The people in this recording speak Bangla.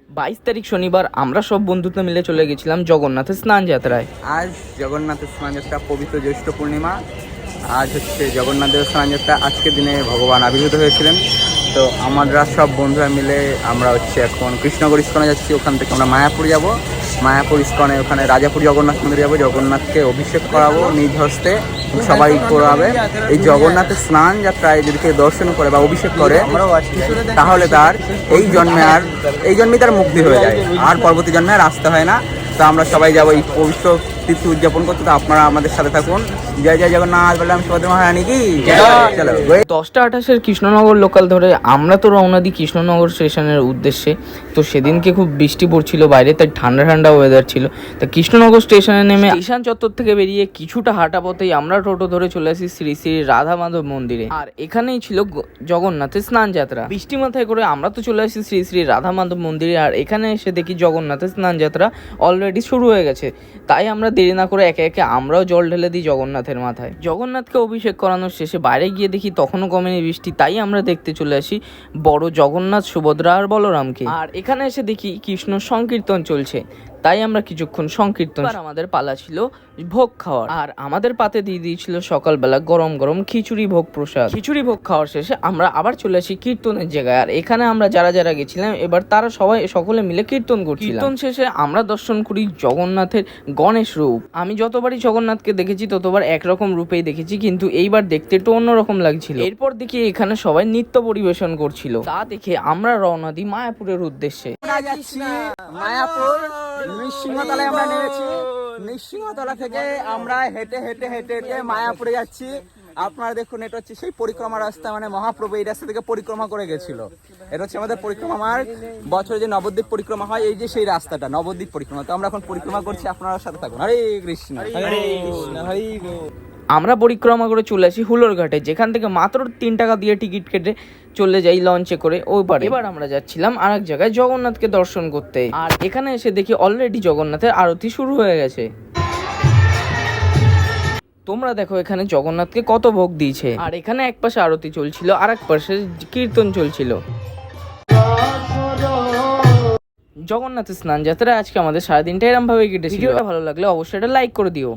22 তারিখ শনিবার আমরা সব বন্ধুতে মিলে চলে গেছিলাম জগন্নাথের স্নান যাত্রায়। আজ জগন্নাথের স্নান যাত্রা, পবিত্র জ্যৈষ্ঠ পূর্ণিমা। আজ হচ্ছে জগন্নাথের স্নান যাত্রা। আজকের দিনে ভগবান আবির্ভূত হয়েছিলেন। তো আমরা সব বন্ধুরা মিলে আমরা হচ্ছে এখন কৃষ্ণনগর ইস্কনে যাচ্ছি। ওখান থেকে আমরা মায়াপুর যাব। মায়াপুর ইস্কনে ওখানে রাজাপুর জগন্নাথ মন্দির যাবো। জগন্নাথকে অভিষেক করাবো নিজ হস্তে, সবাই করাবে। এই জগন্নাথের স্নান যাত্রায় যদি কেউ দর্শন করে বা অভিষেক করে তাহলে তার এই জন্মে তার মুক্তি হয়ে যায়, আর পরবর্তী জন্মে আর আসতে হয় না। তো আমরা সবাই যাবো এই পবিত্র তিথি উদযাপন করতে। তো আপনারা আমাদের সাথে থাকুন। জয় জয় জগন্নাথ, বললাম সুভদ্রা মহারানী কি চলো। 10টা-28 কৃষ্ণনগর লোকাল ধরে আমরা তো রওনা দিই কৃষ্ণনগর স্টেশনের উদ্দেশ্যে। তো সেদিনকে খুব বৃষ্টি পড়ছিল বাইরে, তাই ঠান্ডা ঠান্ডা ওয়েদার ছিল। তা কৃষ্ণনগর স্টেশনে নেমে স্টেশন চত্বর থেকে বেরিয়ে কিছুটা হাঁটা পথেই আমরা টোটো ধরে চলে আসি শ্রী শ্রী রাধা মাধব মন্দিরে। আর এখানেই ছিল জগন্নাথের স্নান যাত্রা। বৃষ্টি মাথায় করে আমরা তো চলে আসি শ্রী শ্রী রাধা মাধব মন্দিরে। আর এখানে এসে দেখি জগন্নাথের স্নান যাত্রা অলরেডি শুরু হয়ে গেছে। তাই আমরা দেরি না করে একে একে আমরাও জল ঢেলে দিই জগন্নাথের মাথায়। জগন্নাথকে অভিষেক করানোর শেষে বাইরে গিয়ে দেখি তখনও কমেনি বৃষ্টি। তাই আমরা দেখতে চলে আসি বড় জগন্নাথ, সুভদ্রা আর বলরামকে। আর এখানে এসে দেখি কৃষ্ণ সংকীর্তন চলছে। তাই আমরা কিছুক্ষণ সংকীর্তন, আমাদের পালা ছিল ভোগ খাওয়ার। আর আমাদের পাতে দিয়ে দিয়েছিল সকালবেলা গরম গরম খিচুড়ি ভোগ প্রসাদ। খিচুড়ি ভোগ খাওয়ার শেষে আমরা আবার চলে আসি কীর্তনের জায়গায়। আর এখানে আমরা যারা যারা গেছিলাম এবার তারা সকলে মিলে কীর্তন করছিলাম। কীর্তন শেষে আমরা দর্শন করি জগন্নাথের গণেশ রূপ। আমি যতবারই জগন্নাথকে দেখেছি ততবার একরকম রূপেই দেখেছি, কিন্তু এইবার দেখতে একটু অন্যরকম লাগছিল। এরপর দেখি এখানে সবাই নৃত্য পরিবেশন করছিল। তা দেখে আমরা রওনা দিই মায়াপুরের উদ্দেশ্যে। মায়াপুর নৃসিংহতলায় আমরা নেমেছি। নৃসিংহতলা থেকে আমরা হেঁটে হেঁটে হেঁটে হেঁটে মায়াপুরে যাচ্ছি। আপনারা দেখুন, এটা হচ্ছে সেই পরিক্রমা রাস্তা, মানে মহাপ্রভু এই রাস্তা থেকে পরিক্রমা করে গেছিল। এটা হচ্ছে আমাদের পরিক্রমা মার্গ। বছরে যে নবদ্বীপ পরিক্রমা হয়, এই যে সেই রাস্তাটা নবদ্বীপ পরিক্রমা। তো আমরা এখন পরিক্রমা করছি, আপনারা সাথে থাকুন। হরে কৃষ্ণ হরে কৃষ্ণ হরে। আমরা পরিক্রমা করে চলে আসি হুলোর ঘাটে, যেখান থেকে মাত্র 3 টাকা দিয়ে টিকিট কেটে চলে যাই লঞ্চে করে ওই পারে। এবার আমরা যাচ্ছিলাম আরেক জায়গায় জগন্নাথকে দর্শন করতে। আর এখানে এসে দেখি অলরেডি জগন্নাথের আরতি শুরু হয়ে গেছে। তোমরা দেখো এখানে জগন্নাথকে কত ভোগ দিয়েছে। আর এখানে এক পাশে আরতি চলছিল আর এক পাশে কীর্তন চলছিল। জগন্নাথের স্নান যাত্রা আজকে আমাদের সারাদিনটা এরম ভাবে কেটেছে। ভিডিওটা ভালো লাগলে অবশ্যই এটা লাইক করে দিও।